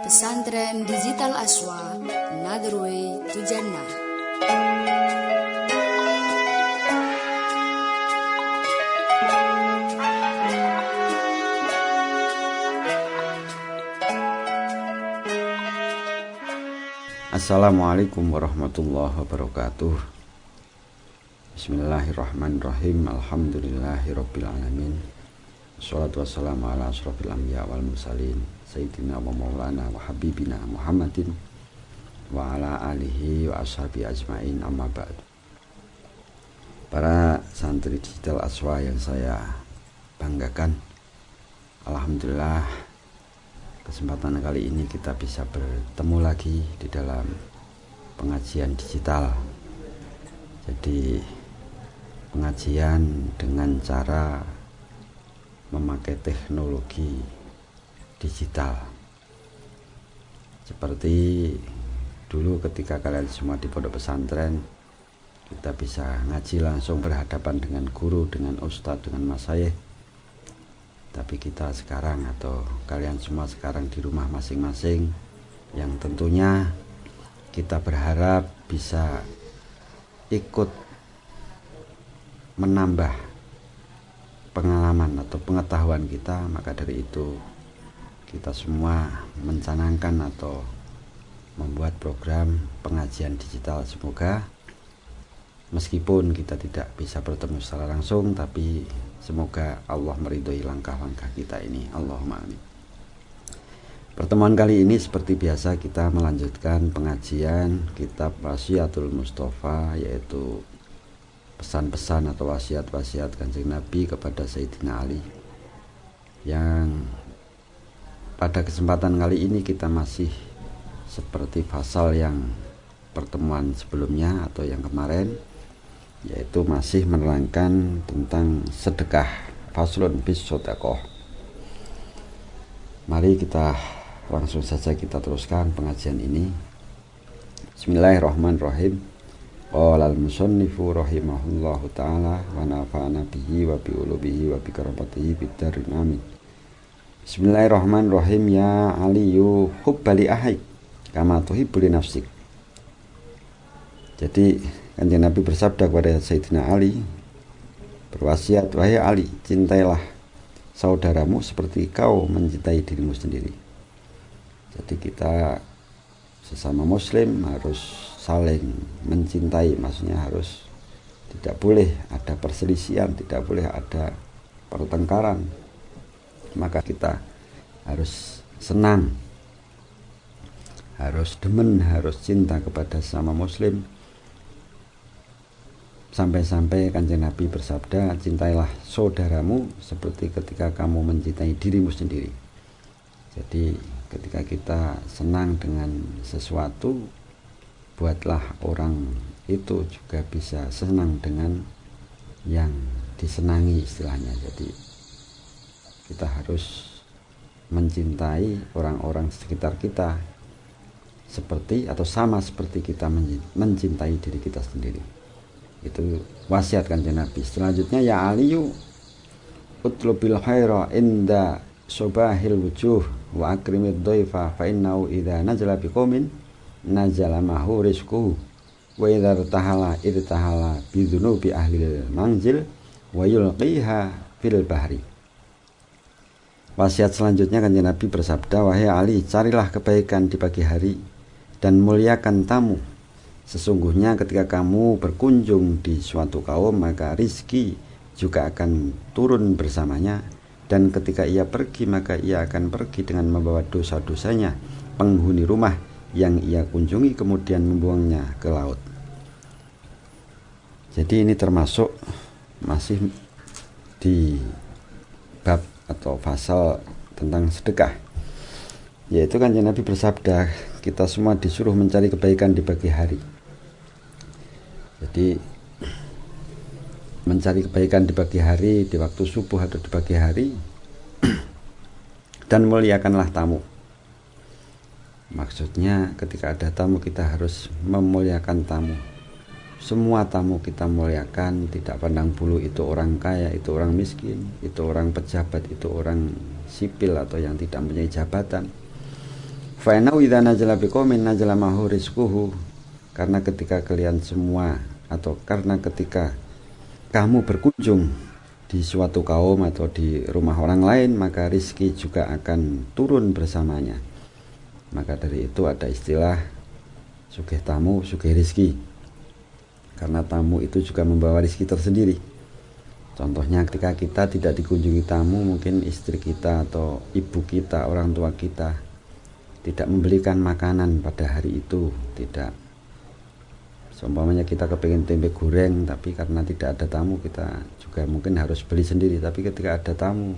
Pesantren Digital Aswa, Another Way to Jannah. Assalamualaikum warahmatullahi wabarakatuh. Bismillahirrahmanirrahim. Alhamdulillahirabbil alamin. Wassalatu wassalamu ala asyrofil anbiya wal mursalin sayyidina wa maulana wa habibina Muhammadin wa ala alihi wa ashabi ajmain, amma ba'du. Para santri digital Aswa yang saya banggakan, alhamdulillah kesempatan kali ini kita bisa bertemu lagi di dalam pengajian digital. Jadi pengajian dengan cara memakai teknologi digital. Seperti dulu ketika kalian semua di pondok pesantren, kita bisa ngaji langsung berhadapan dengan guru, dengan ustadz, dengan masyayikh. Tapi kita sekarang, atau kalian semua sekarang di rumah masing-masing, yang tentunya kita berharap bisa ikut menambah pengalaman atau pengetahuan kita. Maka dari itu kita semua mencanangkan atau membuat program pengajian digital. Semoga meskipun kita tidak bisa bertemu secara langsung, tapi semoga Allah meridhoi langkah-langkah kita ini. Allahumma amin. Pertemuan kali ini seperti biasa kita melanjutkan pengajian kitab Wasiatul Mustafa, yaitu pesan-pesan atau wasiat-wasiat Kanjeng Nabi kepada Sayyidina Ali, yang pada kesempatan kali ini kita masih seperti fasal yang pertemuan sebelumnya atau yang kemarin, yaitu masih menerangkan tentang sedekah, faslun bis shadaqah. Mari kita langsung saja kita teruskan pengajian ini. Bismillahirrahmanirrahim. Qala al-musannifu rahimahullahu ta'ala wa nafa'ana bihi wa bi ulubihi wa bi karamatihi bid-darin amin. Bismillahirrahmanirrahim. Ya aliyu hubbali ahik kama tuhibbu li nafsik. Jadi Kanjeng Nabi bersabda kepada Sayyidina Ali, berwasiat, wahai Ali, cintailah saudaramu seperti kau mencintai dirimu sendiri. Jadi kita sesama muslim harus saling mencintai, maksudnya harus tidak boleh ada perselisihan, tidak boleh ada pertengkaran. Maka kita harus senang, harus demen, harus cinta kepada sesama muslim. Sampai-sampai Kanjeng Nabi bersabda, cintailah saudaramu seperti ketika kamu mencintai dirimu sendiri. Jadi ketika kita senang dengan sesuatu, buatlah orang itu juga bisa senang dengan yang disenangi, istilahnya. Jadi kita harus mencintai orang-orang sekitar kita seperti atau sama seperti kita mencintai diri kita sendiri. Itu wasiat Kanjeng Nabi. Selanjutnya, ya aliyu utlubil khaira inda sobahil wujuh wa akrimid dhaifa fa innahu idza nazala biqaumin nazala mahu rizquhu wa idza irtahala bidzunubi ahlil manzil wa yulqiha fil bahri. Wasiat selanjutnya Kanjeng Nabi bersabda, wahai Ali, carilah kebaikan di pagi hari dan muliakan tamu. Sesungguhnya ketika kamu berkunjung di suatu kaum, maka rizki juga akan turun bersamanya, dan ketika ia pergi, maka ia akan pergi dengan membawa dosa-dosanya penghuni rumah yang ia kunjungi, kemudian membuangnya ke laut. Jadi ini termasuk masih di bab atau pasal tentang sedekah, yaitu Kanjeng Nabi bersabda, kita semua disuruh mencari kebaikan di pagi hari. Jadi mencari kebaikan di pagi hari, di waktu subuh atau di pagi hari, dan muliakanlah tamu. Maksudnya ketika ada tamu, kita harus memuliakan tamu. Semua tamu kita muliakan, tidak pandang bulu itu orang kaya, itu orang miskin, itu orang pejabat, itu orang sipil atau yang tidak mempunyai jabatan. Fa inna idza najala biqaumin najala mahu rizquhu, karena ketika kalian semua atau karena ketika kamu berkunjung di suatu kaum atau di rumah orang lain, maka rizki juga akan turun bersamanya. Maka dari itu ada istilah sugih tamu sugih rizki, karena tamu itu juga membawa rizki tersendiri. Contohnya ketika kita tidak dikunjungi tamu, mungkin istri kita atau ibu kita, orang tua kita tidak membelikan makanan pada hari itu, tidak. Seumpamanya kita kepingin tempe goreng, tapi karena tidak ada tamu kita juga mungkin harus beli sendiri. Tapi ketika ada tamu,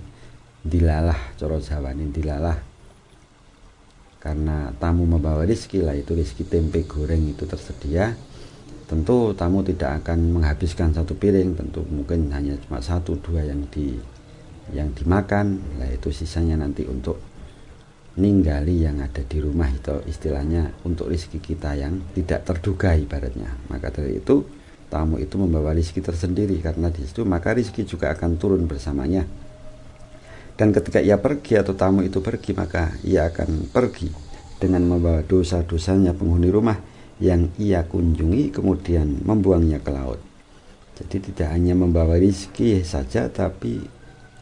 dilalah, coro Jawa ini dilalah, karena tamu membawa rizki, lah itu rizki tempe goreng itu tersedia. Tentu tamu tidak akan menghabiskan satu piring, tentu mungkin hanya cuma 1-2 yang dimakan, lah itu sisanya nanti untuk ninggali yang ada di rumah, itu istilahnya untuk rizki kita yang tidak terduga ibaratnya. Maka dari itu tamu itu membawa rizki tersendiri, karena di situ maka rizki juga akan turun bersamanya. Dan ketika ia pergi atau tamu itu pergi, maka ia akan pergi dengan membawa dosa-dosanya penghuni rumah yang ia kunjungi, kemudian membuangnya ke laut. Jadi tidak hanya membawa rizki saja, tapi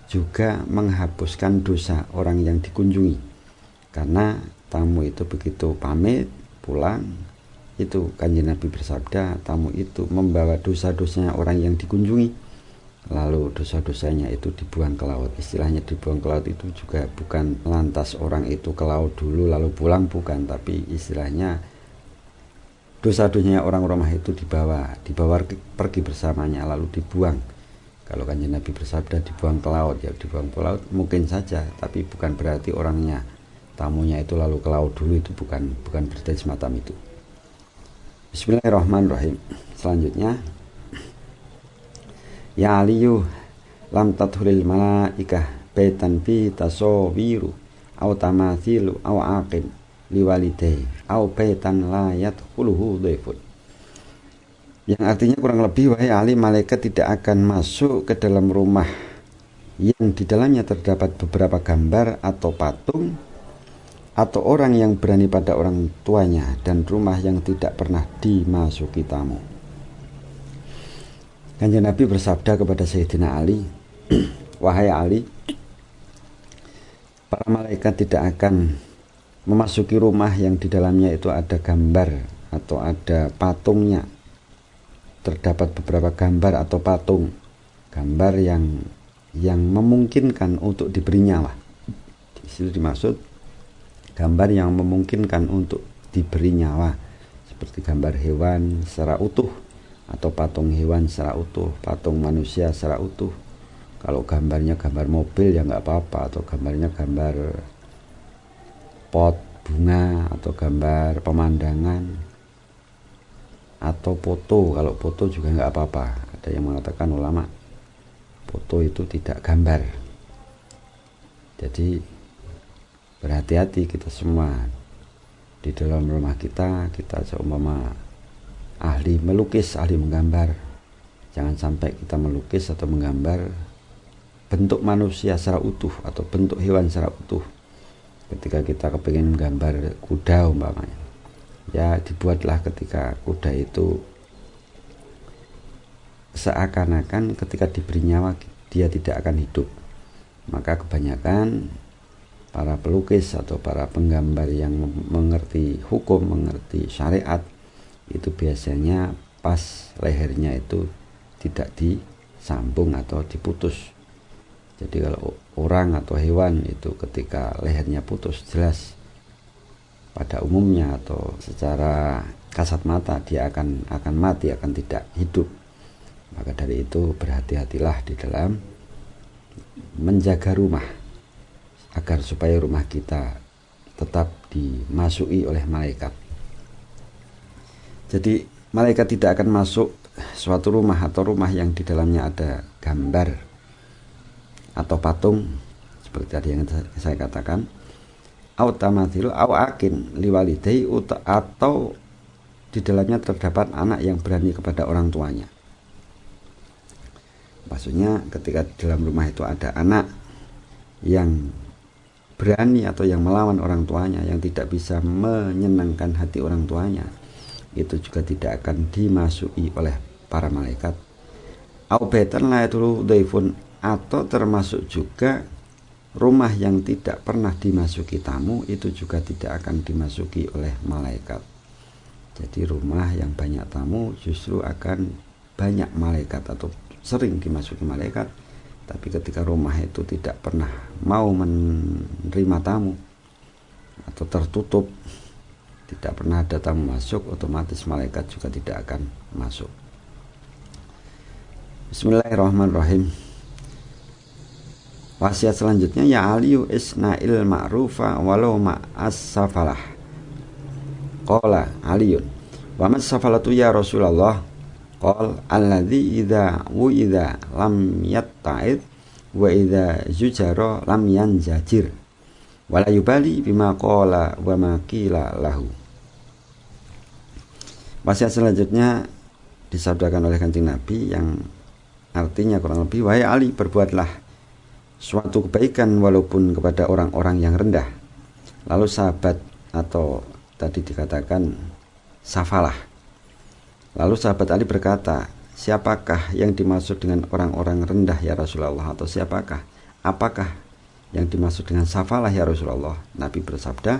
juga menghapuskan dosa orang yang dikunjungi. Karena tamu itu begitu pamit pulang, itu Kanjeng Nabi bersabda, tamu itu membawa dosa-dosanya orang yang dikunjungi, lalu dosa-dosanya itu dibuang ke laut. Istilahnya dibuang ke laut itu juga bukan lantas orang itu ke laut dulu lalu pulang, bukan, tapi istilahnya dosa-dosanya orang rumah itu dibawa pergi bersamanya lalu dibuang. Kalau Kanjeng Nabi bersabda dibuang ke laut, ya dibuang ke laut mungkin saja, tapi bukan berarti orangnya, tamunya itu lalu ke laut dulu, itu bukan berarti semacam itu. Bismillahirrahmanirrahim. Selanjutnya, ya aliyu lam tadhulil malaikah baitan fi tasawiru aw tamathilu aw aqin liwalidai aw baitan la yadkhuluhu dhaifun. Yang artinya kurang lebih, wahai Ali, malaikat tidak akan masuk ke dalam rumah yang di dalamnya terdapat beberapa gambar atau patung atau orang yang berani pada orang tuanya, dan rumah yang tidak pernah dimasuki tamu. Kanjeng Nabi bersabda kepada Sayyidina Ali, wahai Ali, para malaikat tidak akan memasuki rumah yang di dalamnya itu ada gambar atau ada patungnya. Terdapat beberapa gambar atau patung, gambar yang memungkinkan untuk diberi nyawa. Di situ dimaksud gambar yang memungkinkan untuk diberi nyawa, seperti gambar hewan secara utuh atau patung hewan secara utuh, patung manusia secara utuh. Kalau gambarnya gambar mobil ya nggak apa-apa, atau gambarnya gambar pot bunga atau gambar pemandangan atau foto. Kalau foto juga nggak apa-apa. Ada yang mengatakan ulama, foto itu tidak gambar. Jadi berhati-hati kita semua di dalam rumah kita seumpama ahli melukis, ahli menggambar, jangan sampai kita melukis atau menggambar bentuk manusia secara utuh atau bentuk hewan secara utuh. Ketika kita kepingin menggambar kuda umpamanya, ya dibuatlah ketika kuda itu seakan-akan ketika diberi nyawa dia tidak akan hidup. Maka kebanyakan para pelukis atau para penggambar yang mengerti hukum, mengerti syariat, itu biasanya pas lehernya itu tidak disambung atau diputus. Jadi kalau orang atau hewan itu ketika lehernya putus, jelas pada umumnya atau secara kasat mata dia akan mati, akan tidak hidup. Maka dari itu berhati-hatilah di dalam menjaga rumah, agar supaya rumah kita tetap dimasuki oleh malaikat. Jadi malaikat tidak akan masuk suatu rumah atau rumah yang di dalamnya ada gambar atau patung, seperti tadi yang saya katakan, au tamathilu au akin liwalidai, atau di dalamnya terdapat anak yang berani kepada orang tuanya. Maksudnya ketika di dalam rumah itu ada anak yang berani atau yang melawan orang tuanya, yang tidak bisa menyenangkan hati orang tuanya, itu juga tidak akan dimasuki oleh para malaikat. Au baitan la yadkhulu dhaifun, atau termasuk juga rumah yang tidak pernah dimasuki tamu, itu juga tidak akan dimasuki oleh malaikat. Jadi rumah yang banyak tamu justru akan banyak malaikat atau sering dimasuki malaikat. Tapi ketika rumah itu tidak pernah mau menerima tamu atau tertutup, tidak pernah ada tamu masuk, otomatis malaikat juga tidak akan masuk. Bismillahirrahmanirrahim. Wasiat selanjutnya, ya aliyu isna'il ma'rufa walau ma'as safalah. Qala aliyun, wa mas safalatu ya Rasulullah? Qal alladzi idza wu'idza lam yatta'id wa idza zujara lam yanzajir wala yubali bima qala wa ma qila lahu. Wasiat selanjutnya disabdakan oleh Kanjeng Nabi yang artinya kurang lebih, wahai Ali, berbuatlah suatu kebaikan walaupun kepada orang-orang yang rendah. Lalu sahabat, atau tadi dikatakan safalah, lalu sahabat Ali berkata, siapakah yang dimaksud dengan orang-orang rendah ya Rasulullah, atau siapakah, apakah yang dimaksud dengan safalah ya Rasulullah? Nabi bersabda,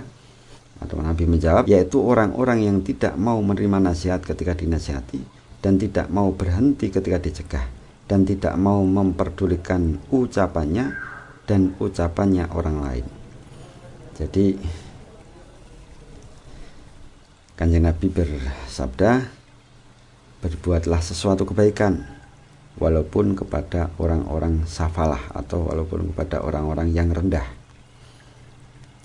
atau Nabi menjawab, yaitu orang-orang yang tidak mau menerima nasihat ketika dinasihati, dan tidak mau berhenti ketika dicegah, dan tidak mau memperdulikan ucapannya dan ucapannya orang lain. Jadi Kanjeng Nabi bersabda, berbuatlah sesuatu kebaikan walaupun kepada orang-orang safalah, atau walaupun kepada orang-orang yang rendah.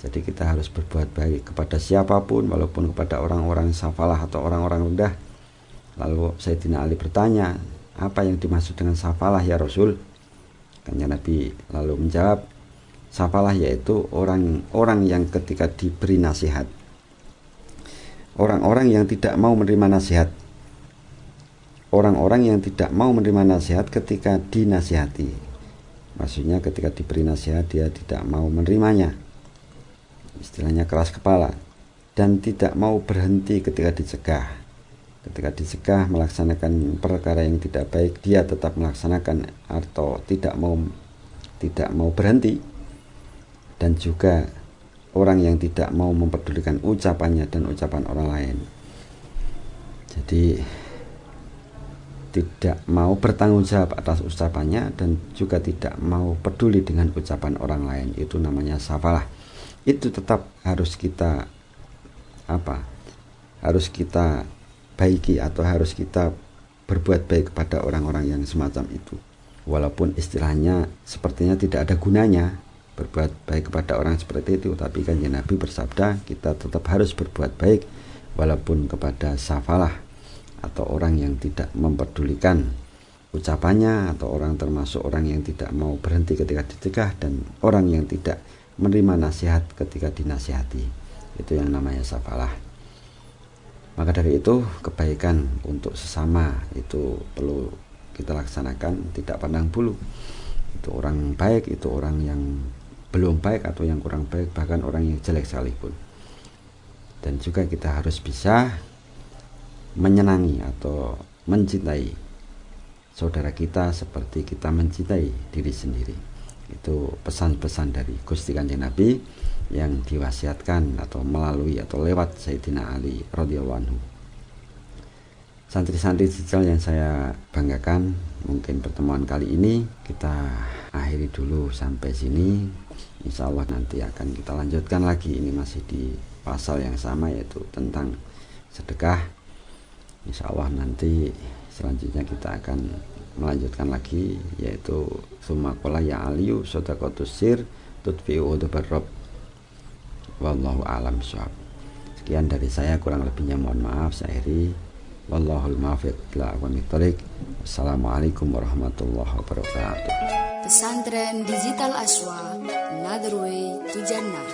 Jadi kita harus berbuat baik kepada siapapun, walaupun kepada orang-orang safalah atau orang-orang rendah. Lalu Sayyidina Ali bertanya, apa yang dimaksud dengan safalah ya Rasul? Kanjeng Nabi lalu menjawab, safalah yaitu orang-orang yang ketika diberi nasihat, orang-orang yang tidak mau menerima nasihat, orang-orang yang tidak mau menerima nasihat ketika dinasihati. Maksudnya ketika diberi nasihat dia tidak mau menerimanya, istilahnya keras kepala, dan tidak mau berhenti ketika dicegah. Ketika dicegah melaksanakan perkara yang tidak baik, dia tetap melaksanakan atau tidak mau berhenti. Dan juga orang yang tidak mau memperdulikan ucapannya dan ucapan orang lain. Jadi tidak mau bertanggung jawab atas ucapannya dan juga tidak mau peduli dengan ucapan orang lain, itu namanya safalah. Itu tetap harus kita harus kita baiki, atau harus kita berbuat baik kepada orang-orang yang semacam itu, walaupun istilahnya sepertinya tidak ada gunanya berbuat baik kepada orang seperti itu. Tapi Kanjeng Nabi bersabda, kita tetap harus berbuat baik walaupun kepada safalah, atau orang yang tidak memperdulikan ucapannya, atau orang termasuk orang yang tidak mau berhenti ketika dicegah, dan orang yang tidak menerima nasihat ketika dinasihati. Itu yang namanya safalah. Maka dari itu kebaikan untuk sesama itu perlu kita laksanakan, tidak pandang bulu itu orang baik, itu orang yang belum baik atau yang kurang baik, bahkan orang yang jelek sekalipun. Dan juga kita harus bisa menyenangi atau mencintai saudara kita seperti kita mencintai diri sendiri. Itu pesan-pesan dari Gusti Kanjeng Nabi yang diwasiatkan atau melalui atau lewat Sayyidina Ali radhiyallahu anhu. Santri-santri Dijal yang saya banggakan, mungkin pertemuan kali ini kita akhiri dulu sampai sini. Insya Allah nanti akan kita lanjutkan lagi. Ini masih di pasal yang sama, yaitu tentang sedekah. Insya Allah nanti selanjutnya kita akan melanjutkan lagi, yaitu summa qala ya aliyu shadaqatus sir tudfi'u udbar rabb. Wallahu a'lam bishawab. Sekian dari saya, kurang lebihnya mohon maaf. Saya akhiri. Wallahul muwaffiq ila aqwamit thoriq. Wassalamualaikum warahmatullahi wabarakatuh. Pesantren Digital Aswa, Another Way to Jannah.